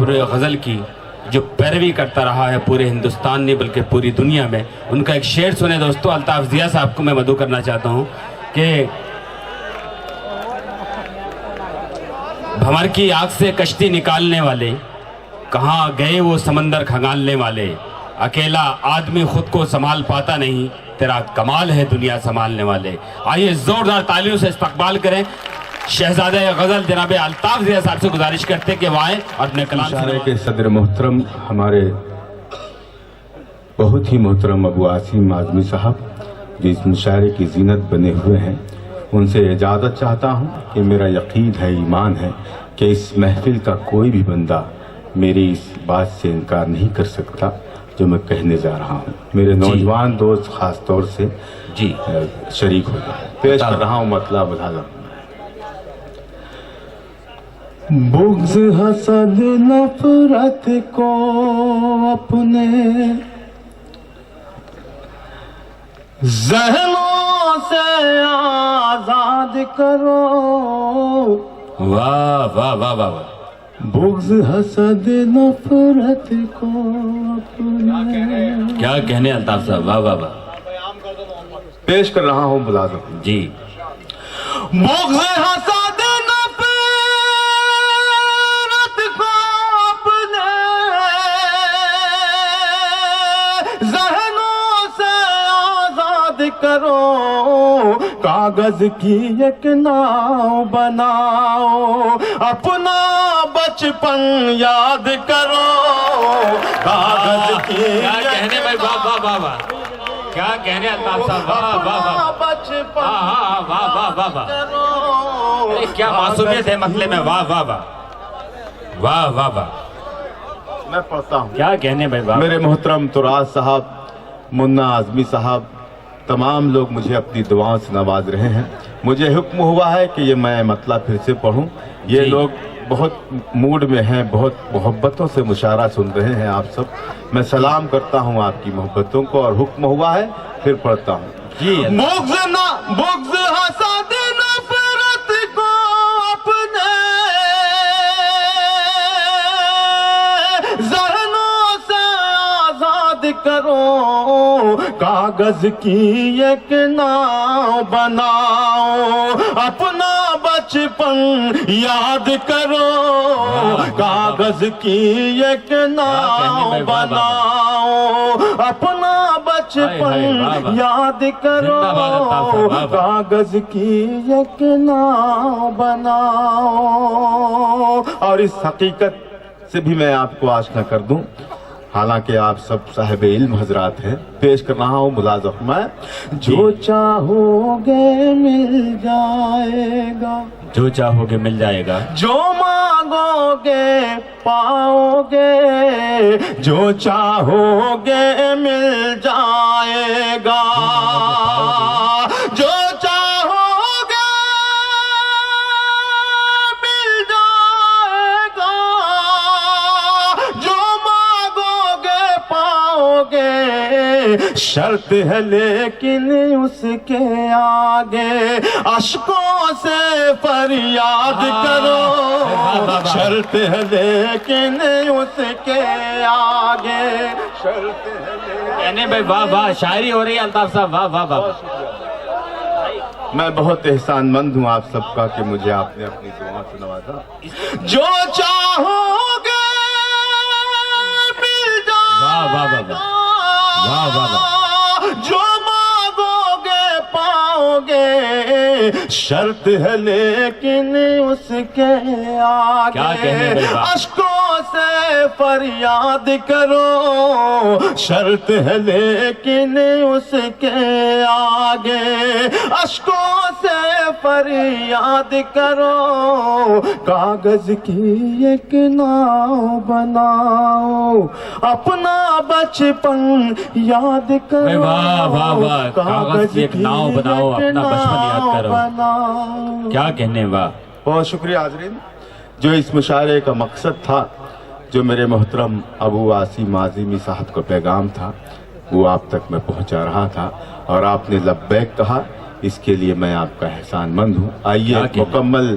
ابرو غزل کی جو پیروی کرتا رہا ہے پورے ہندوستان نہیں بلکہ پوری دنیا میں، ان کا ایک شعر سنے دوستو۔ الطاف ضیاء صاحب کو میں مدعو کرنا چاہتا ہوں کہ بھنور کی آگ سے کشتی نکالنے والے، کہاں گئے وہ سمندر کھنگالنے والے، اکیلا آدمی خود کو سنبھال پاتا نہیں، تیرا کمال ہے دنیا سنبھالنے والے۔ آئیے زوردار تالیوں سے استقبال کریں شہزادہ غزل جناب الطاف ضیاء صاحب سے گزارش کرتے کہ وہ آئیں اور اپنے کلام مشاعرے کے صدر محترم ہمارے بہت ہی محترم ابو عاصم اعظمی صاحب جو اس مشاعرے کی زینت بنے ہوئے ہیں، ان سے اجازت چاہتا ہوں کہ میرا یقین ہے، ایمان ہے کہ اس محفل کا کوئی بھی بندہ میری اس بات سے انکار نہیں کر سکتا جو میں کہنے جا رہا ہوں۔ میرے نوجوان دوست خاص طور سے جی شریک ہو جائیں۔ پیش کر رہا ہوں مطلب الحضر۔ بغض حسد نفرت کو اپنے ذہنوں سے آزاد کرو۔ واہ واہ واہ واہ واہ، بغض حسد نفرت کو اپنے، کیا کہنے الطاف صاحب، واہ واہ واہ۔ پیش کر رہا ہوں ملازم جی بغض حسد کرو، کاغذ کی ایک ناؤ بناؤ، اپنا بچپن یاد کرو، کاغذ کی کیا کہنے بھائی، واہ واہ واہ واہ، کیا کہنے الطاف صاحب، واہ واہ واہ، بچپن واہ واہ واہ واہ، کیا معصومیت ہے مسئلے میں، واہ واہ واہ واہ واہ واہ۔ میں پڑھتا ہوں۔ کیا کہنے بھائی، واہ۔ میرے محترم تراز صاحب، منا اعظمی صاحب، تمام لوگ مجھے اپنی دعاؤں سے نواز رہے ہیں۔ مجھے حکم ہوا ہے کہ یہ میں مطلب پھر سے پڑھوں۔ یہ لوگ بہت موڈ میں ہیں، بہت محبتوں سے مشاعرہ سن رہے ہیں آپ سب۔ میں سلام کرتا ہوں آپ کی محبتوں کو، اور حکم ہوا ہے پھر پڑھتا ہوں۔ جی بغض حسد نفرت کو اپنے ذہنوں سے آزاد کرو، کاغذ کی ایک ناؤ بناؤ، اپنا بچپن یاد کرو، کاغذ کی ایک ناؤ بناؤ، اپنا بچپن یاد کرو، کاغذ کی ایک ناؤ بناؤ۔ اور اس حقیقت سے بھی میں آپ کو آشنا کر دوں، حالانکہ آپ سب صاحب علم حضرات ہیں، پیش کر رہا ہوں ملازم میں۔ جو چاہو گے مل جائے گا، جو چاہو گے مل جائے گا، جو مانگو گے پاؤ گے، جو چاہو گے مل جائے گا، جو چاہو گے مل جائے گا، جو مانگو گے پاؤ گے، شرط ہے لیکن اس کے آگے اشکوں سے فریاد کرو، شرط ہے لیکن اس کے آگے، شرط ہے کہنے بھائی، واہ واہ، شاعری ہو رہی ہے الطاف صاحب، واہ واہ واہ۔ میں بہت احسان مند ہوں آپ سب کا کہ مجھے آپ نے اپنی دعاؤں سے نوازا۔ جو چاہو گے مل واہ واہ واہ جائے واہ واہ واہ واہ، جو مانگو گے پاؤ گے، شرط ہے لیکن اس کے کیا کہنے آگے بھائی، واہ۔ اشکوں سے فریاد کرو، شرط ہے لیکن اس کے آگے اشکوں سے فریاد کرو، کاغذ کی ایک ناؤ بناؤ، اپنا بچپن یاد کرو، واہ واہ واہ، کاغذ کی ایک ناؤ بناؤ، اپنا بچپن یاد کرو، کیا کہنے، واہ۔ بہت شکریہ حاضرین۔ جو اس مشاعرے کا مقصد تھا، جو میرے محترم ابو عاصم اعظمی صاحب کا پیغام تھا، وہ آپ تک میں پہنچا رہا تھا، اور آپ نے لبیک کہا، اس کے لیے میں آپ کا احسان مند ہوں۔ آئیے مکمل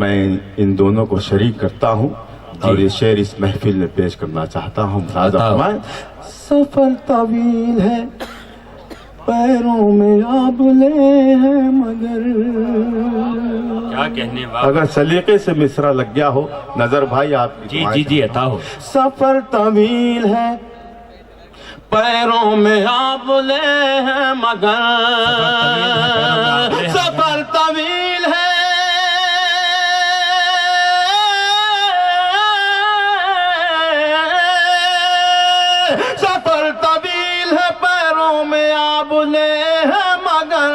میں ان دونوں کو شریک کرتا ہوں اور یہ شعر اس محفل میں پیش کرنا چاہتا ہوں. ملاحظہ فرمائیں. سفر طویل ہے پیروں میں آبلے ہیں مگر. کیا کہنے واہ. اگر سلیقے سے مصرع لگ گیا ہو نظر بھائی آپ کی جی عطا ہو. سفر طویل ہے پیروں میں آبلے ہیں مگر. سفر طویل ہے سفر طویل ہے پیروں میں آبلے ہیں مگر.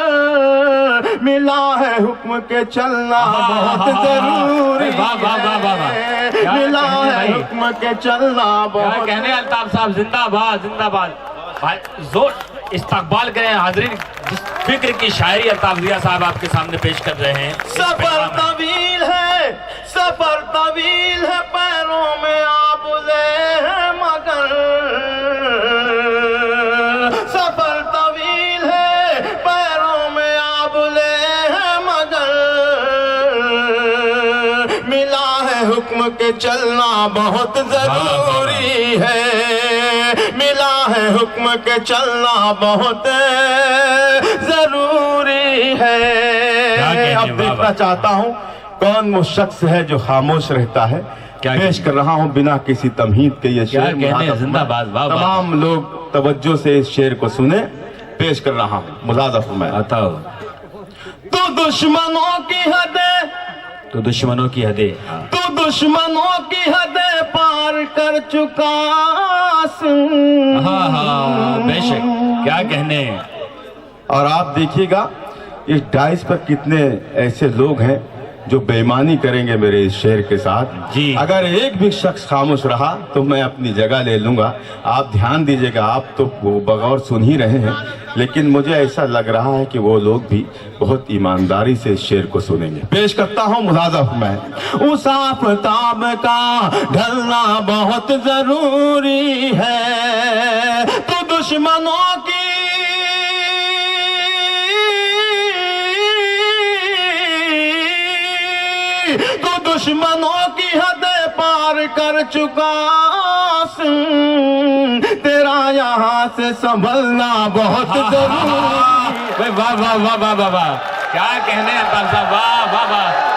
ملا ہے حکم کے چلنا بہت ضروری ہے. ملا ہے حکم کے چلنا بہت. کیا کہنے الطاف صاحب. زندہ باد زندہ باد. زور استقبال کریں حاضرین. جس فکر کی شاعری الطاف ضیاء صاحب آپ کے سامنے پیش کر رہے ہیں. سفر طویل ہے سفر طویل ہے پیروں میں آبلے ہیں مگر. سفر طویل ہے پیروں میں آبلے ہیں مگر. ملا ہے حکم کے چلنا بہت ضروری ہے. ملا ہے حکم کے چلنا بہت ضروری ہے. اب دیکھنا چاہتا ہوں کون وہ شخص ہے جو خاموش رہتا ہے. پیش کر رہا ہوں بنا کسی تمہید کے یہ شعر. زندہ باد. تمام لوگ توجہ سے اس شعر کو سنیں. پیش کر رہا ہوں. ملاحظہ فرمائیں. عطا ہو. تو دشمنوں کی حدیں تو دشمنوں کی حدیں تو دشمنوں کی حدیں پار کر چکا. بے شک. کیا کہنے. اور آپ دیکھیے گا اس ڈائس پر کتنے ایسے لوگ ہیں جو بے ایمانی کریں گے میرے اس شعر کے ساتھ. جی. اگر ایک بھی شخص خاموش رہا تو میں اپنی جگہ لے لوں گا. آپ دھیان دیجیے گا. آپ تو وہ بغور سن ہی رہے ہیں لیکن مجھے ایسا لگ رہا ہے کہ وہ لوگ بھی بہت ایمانداری سے اس شعر کو سنیں گے. پیش کرتا ہوں. ملاحظہ فرمائیں. اس آفتاب کا ڈھلنا بہت ضروری ہے. تو دشمنوں کی تو دشمنوں کی حدیں پار کر چکا. تیرا یہاں سے سنبھلنا بہت ضروری. واہ واہ واہ واہ واہ. کیا کہنے الطاف صاحب. واہ واہ واہ.